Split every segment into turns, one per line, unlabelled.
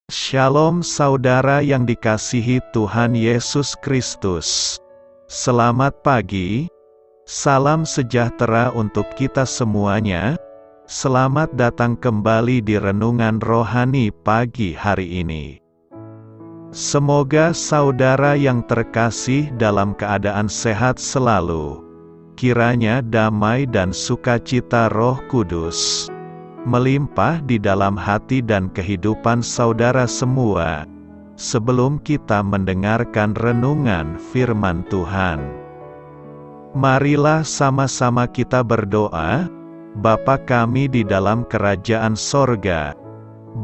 Shalom saudara yang dikasihi Tuhan Yesus Kristus. Selamat pagi, salam sejahtera untuk kita semuanya. Selamat datang kembali di Renungan Rohani pagi hari ini. Semoga saudara yang terkasih dalam keadaan sehat selalu. Kiranya damai dan sukacita Roh Kudus melimpah di dalam hati dan kehidupan saudara semua. Sebelum kita mendengarkan renungan firman Tuhan, marilah sama-sama kita berdoa. Bapa kami di dalam kerajaan sorga,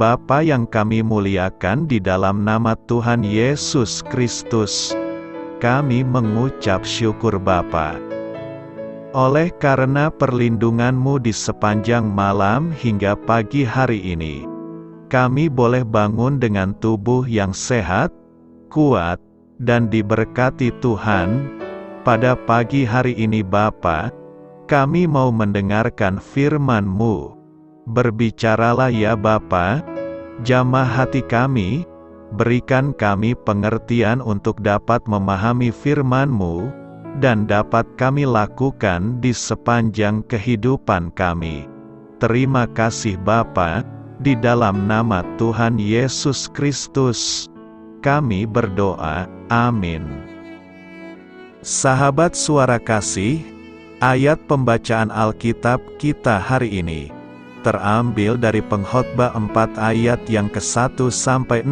Bapa yang kami muliakan di dalam nama Tuhan Yesus Kristus, kami mengucap syukur Bapa. Oleh karena perlindungan-Mu di sepanjang malam hingga pagi hari ini, kami boleh bangun dengan tubuh yang sehat, kuat, dan diberkati Tuhan. Pada pagi hari ini Bapa, kami mau mendengarkan firman-Mu. Berbicaralah ya Bapa, jamah hati kami, berikan kami pengertian untuk dapat memahami firman-Mu, dan dapat kami lakukan di sepanjang kehidupan kami. Terima kasih Bapa, di dalam nama Tuhan Yesus Kristus, kami berdoa, amin. Sahabat suara kasih, ayat pembacaan Alkitab kita hari ini terambil dari Pengkhotbah 4 ayat yang ke-1 sampai 6.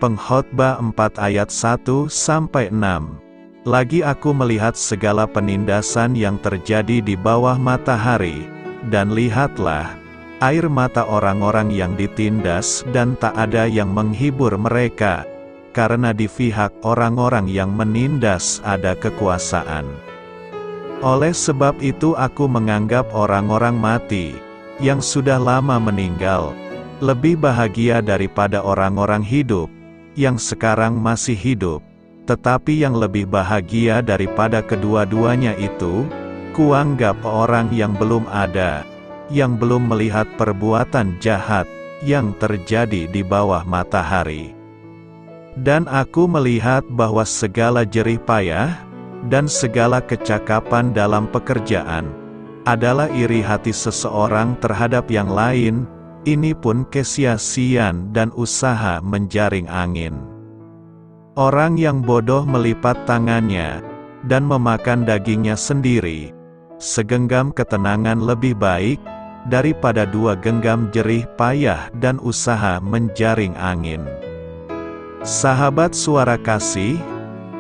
Pengkhotbah 4 ayat 1 sampai 6. Lagi aku melihat segala penindasan yang terjadi di bawah matahari, dan lihatlah, air mata orang-orang yang ditindas dan tak ada yang menghibur mereka, karena di pihak orang-orang yang menindas ada kekuasaan. Oleh sebab itu aku menganggap orang-orang mati, yang sudah lama meninggal, lebih bahagia daripada orang-orang hidup, yang sekarang masih hidup. Tetapi yang lebih bahagia daripada kedua-duanya itu, kuanggap orang yang belum ada, yang belum melihat perbuatan jahat, yang terjadi di bawah matahari. Dan aku melihat bahwa segala jerih payah, dan segala kecakapan dalam pekerjaan, adalah iri hati seseorang terhadap yang lain, ini pun kesia-siaan dan usaha menjaring angin. Orang yang bodoh melipat tangannya, dan memakan dagingnya sendiri. Segenggam ketenangan lebih baik, daripada 2 genggam jerih payah dan usaha menjaring angin. Sahabat suara kasih,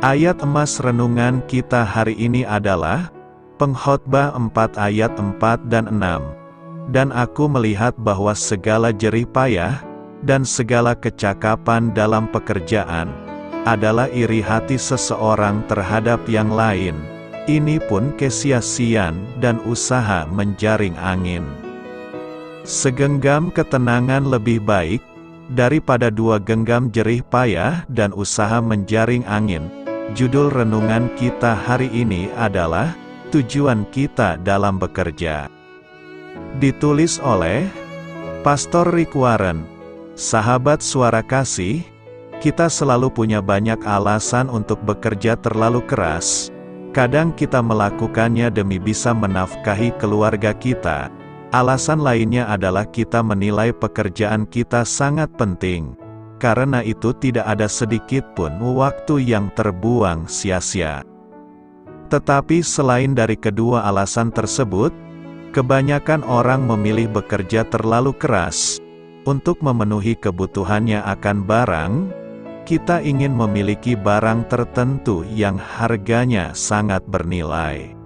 ayat emas renungan kita hari ini adalah Pengkhotbah 4 ayat 4 dan 6. Dan aku melihat bahwa segala jerih payah, dan segala kecakapan dalam pekerjaan, adalah iri hati seseorang terhadap yang lain. Ini pun kesia-siaan dan usaha menjaring angin. Segenggam ketenangan lebih baik, daripada 2 genggam jerih payah dan usaha menjaring angin. Judul renungan kita hari ini adalah, tujuan kita dalam bekerja. Ditulis oleh Pastor Rick Warren. Sahabat suara kasih, kita selalu punya banyak alasan untuk bekerja terlalu keras. Kadang kita melakukannya demi bisa menafkahi keluarga kita. Alasan lainnya adalah kita menilai pekerjaan kita sangat penting. Karena itu tidak ada sedikit pun waktu yang terbuang sia-sia. Tetapi selain dari kedua alasan tersebut, kebanyakan orang memilih bekerja terlalu keras untuk memenuhi kebutuhannya akan barang. Kita ingin memiliki barang tertentu yang harganya sangat bernilai.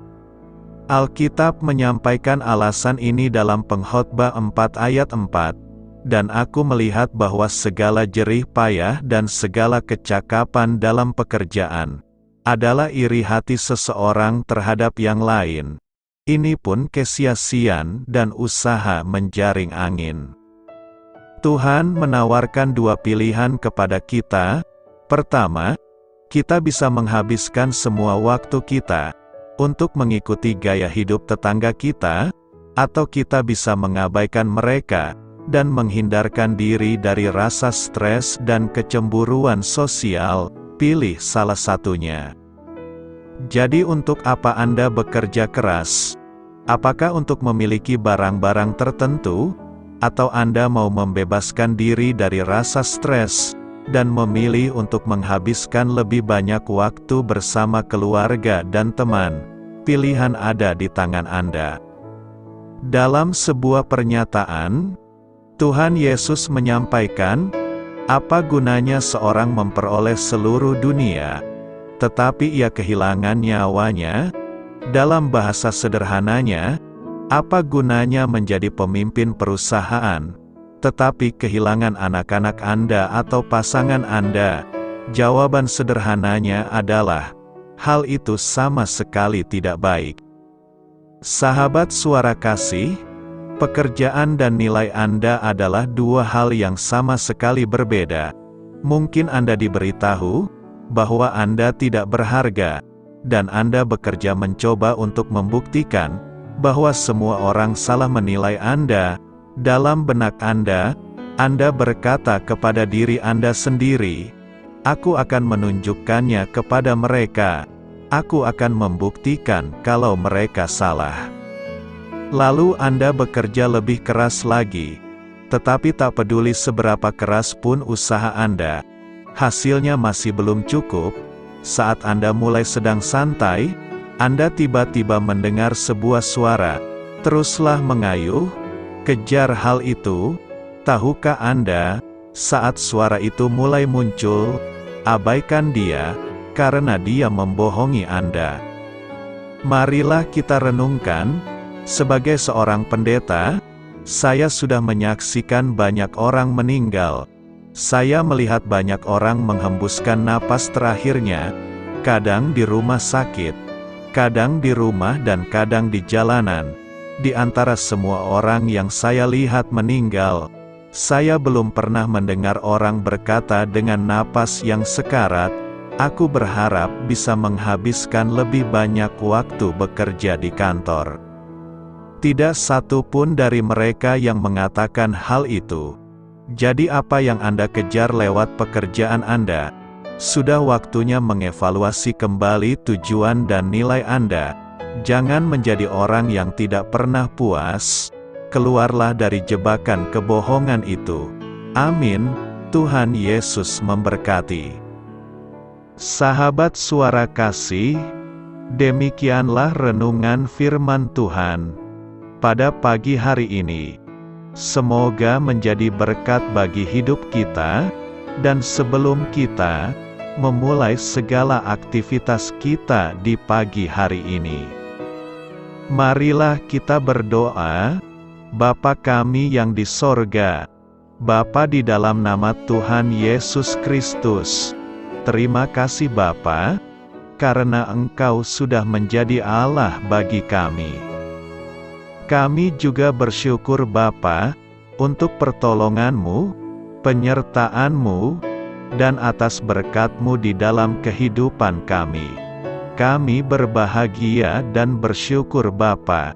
Alkitab menyampaikan alasan ini dalam Pengkhotbah 4 ayat 4. Dan aku melihat bahwa segala jerih payah dan segala kecakapan dalam pekerjaan, adalah iri hati seseorang terhadap yang lain. Ini pun kesia-siaan dan usaha menjaring angin. Tuhan menawarkan 2 pilihan kepada kita. Pertama, kita bisa menghabiskan semua waktu kita untuk mengikuti gaya hidup tetangga kita, atau kita bisa mengabaikan mereka dan menghindarkan diri dari rasa stres dan kecemburuan sosial, pilih salah satunya. Jadi untuk apa Anda bekerja keras? Apakah untuk memiliki barang-barang tertentu? Atau Anda mau membebaskan diri dari rasa stres, dan memilih untuk menghabiskan lebih banyak waktu bersama keluarga dan teman? Pilihan ada di tangan Anda. Dalam sebuah pernyataan, Tuhan Yesus menyampaikan, apa gunanya seorang memperoleh seluruh dunia, tetapi ia kehilangan nyawanya? Dalam bahasa sederhananya, apa gunanya menjadi pemimpin perusahaan, tetapi kehilangan anak-anak Anda atau pasangan Anda? Jawaban sederhananya adalah, hal itu sama sekali tidak baik. Sahabat Suara Kasih, pekerjaan dan nilai Anda adalah dua hal yang sama sekali berbeda. Mungkin Anda diberitahu bahwa Anda tidak berharga, dan Anda bekerja mencoba untuk membuktikan bahwa semua orang salah menilai Anda. Dalam benak Anda berkata kepada diri Anda sendiri, "Aku akan menunjukkannya kepada mereka. Aku akan membuktikan kalau mereka salah." Lalu Anda bekerja lebih keras lagi, tetapi tak peduli seberapa keras pun usaha Anda, hasilnya masih belum cukup. Saat Anda mulai sedang santai, Anda tiba-tiba mendengar sebuah suara, "Teruslah mengayuh, kejar hal itu." Tahukah Anda, saat suara itu mulai muncul, abaikan dia, karena dia membohongi Anda. Marilah kita renungkan, sebagai seorang pendeta, saya sudah menyaksikan banyak orang meninggal. Saya melihat banyak orang menghembuskan napas terakhirnya, kadang di rumah sakit, kadang di rumah dan kadang di jalanan. Di antara semua orang yang saya lihat meninggal, saya belum pernah mendengar orang berkata dengan napas yang sekarat, "Aku berharap bisa menghabiskan lebih banyak waktu bekerja di kantor." Tidak satu pun dari mereka yang mengatakan hal itu. Jadi apa yang Anda kejar lewat pekerjaan Anda? Sudah waktunya mengevaluasi kembali tujuan dan nilai Anda. Jangan menjadi orang yang tidak pernah puas. Keluarlah dari jebakan kebohongan itu. Amin. Tuhan Yesus memberkati. Sahabat Suara Kasih, demikianlah renungan firman Tuhan pada pagi hari ini. Semoga menjadi berkat bagi hidup kita, dan sebelum kita memulai segala aktivitas kita di pagi hari ini, marilah kita berdoa. Bapa kami yang di sorga, Bapa di dalam nama Tuhan Yesus Kristus, terima kasih Bapa, karena Engkau sudah menjadi Allah bagi kami. Kami juga bersyukur Bapa, untuk pertolongan-Mu, penyertaan-Mu, dan atas berkat-Mu di dalam kehidupan kami. Kami berbahagia dan bersyukur Bapa,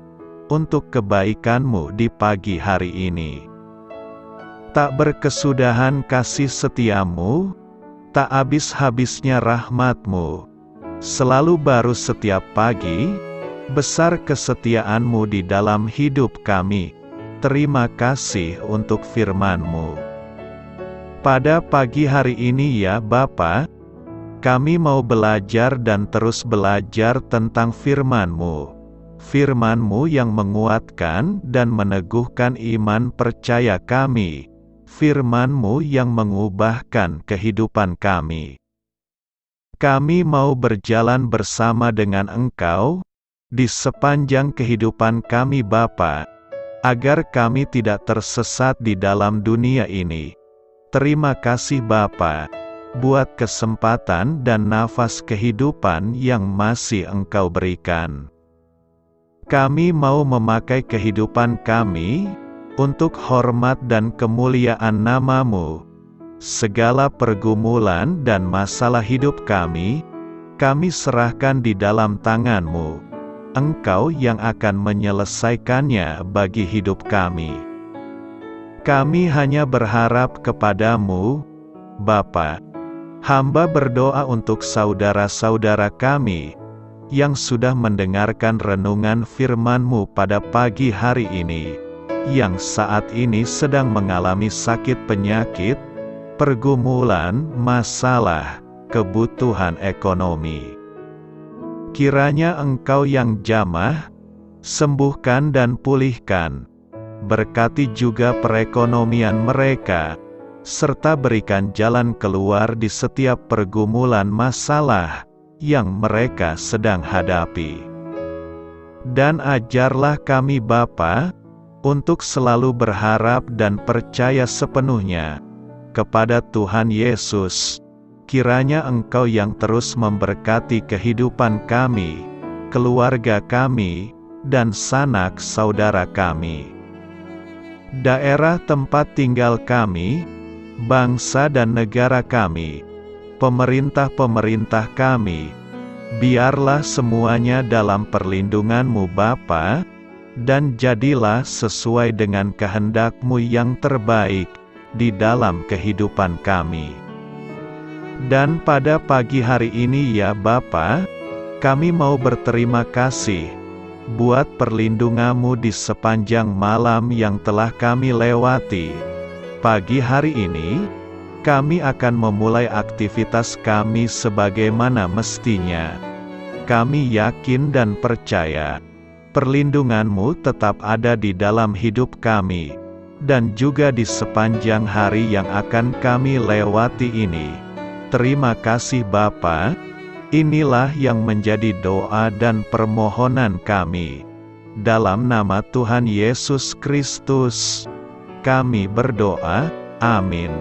untuk kebaikan-Mu di pagi hari ini. Tak berkesudahan kasih setia-Mu, tak habis-habisnya rahmat-Mu, selalu baru setiap pagi. Besar kesetiaan-Mu di dalam hidup kami. Terima kasih untuk firman-Mu. Pada pagi hari ini ya Bapa, kami mau belajar dan terus belajar tentang firman-Mu. Firman-Mu yang menguatkan dan meneguhkan iman percaya kami. Firman-Mu yang mengubahkan kehidupan kami. Kami mau berjalan bersama dengan Engkau di sepanjang kehidupan kami Bapa, agar kami tidak tersesat di dalam dunia ini. Terima kasih Bapa, buat kesempatan dan nafas kehidupan yang masih Engkau berikan. Kami mau memakai kehidupan kami untuk hormat dan kemuliaan nama-Mu. Segala pergumulan dan masalah hidup kami serahkan di dalam tangan-Mu. Engkau yang akan menyelesaikannya bagi hidup kami. Kami hanya berharap kepadamu, Bapa. Hamba berdoa untuk saudara-saudara kami, yang sudah mendengarkan renungan firman-Mu pada pagi hari ini, yang saat ini sedang mengalami sakit penyakit, pergumulan, masalah, kebutuhan ekonomi. Kiranya Engkau yang jamah, sembuhkan dan pulihkan. Berkati juga perekonomian mereka, serta berikan jalan keluar di setiap pergumulan masalah yang mereka sedang hadapi. Dan ajarlah kami Bapa, untuk selalu berharap dan percaya sepenuhnya kepada Tuhan Yesus. Kiranya Engkau yang terus memberkati kehidupan kami, keluarga kami, dan sanak saudara kami. Daerah tempat tinggal kami, bangsa dan negara kami, pemerintah-pemerintah kami, biarlah semuanya dalam perlindungan-Mu Bapa, dan jadilah sesuai dengan kehendak-Mu yang terbaik di dalam kehidupan kami. Dan pada pagi hari ini ya Bapa, kami mau berterima kasih buat perlindungan-Mu di sepanjang malam yang telah kami lewati. Pagi hari ini, kami akan memulai aktivitas kami sebagaimana mestinya. Kami yakin dan percaya, perlindungan-Mu tetap ada di dalam hidup kami, dan juga di sepanjang hari yang akan kami lewati ini. Terima kasih Bapa. Inilah yang menjadi doa dan permohonan kami. Dalam nama Tuhan Yesus Kristus, kami berdoa. Amin.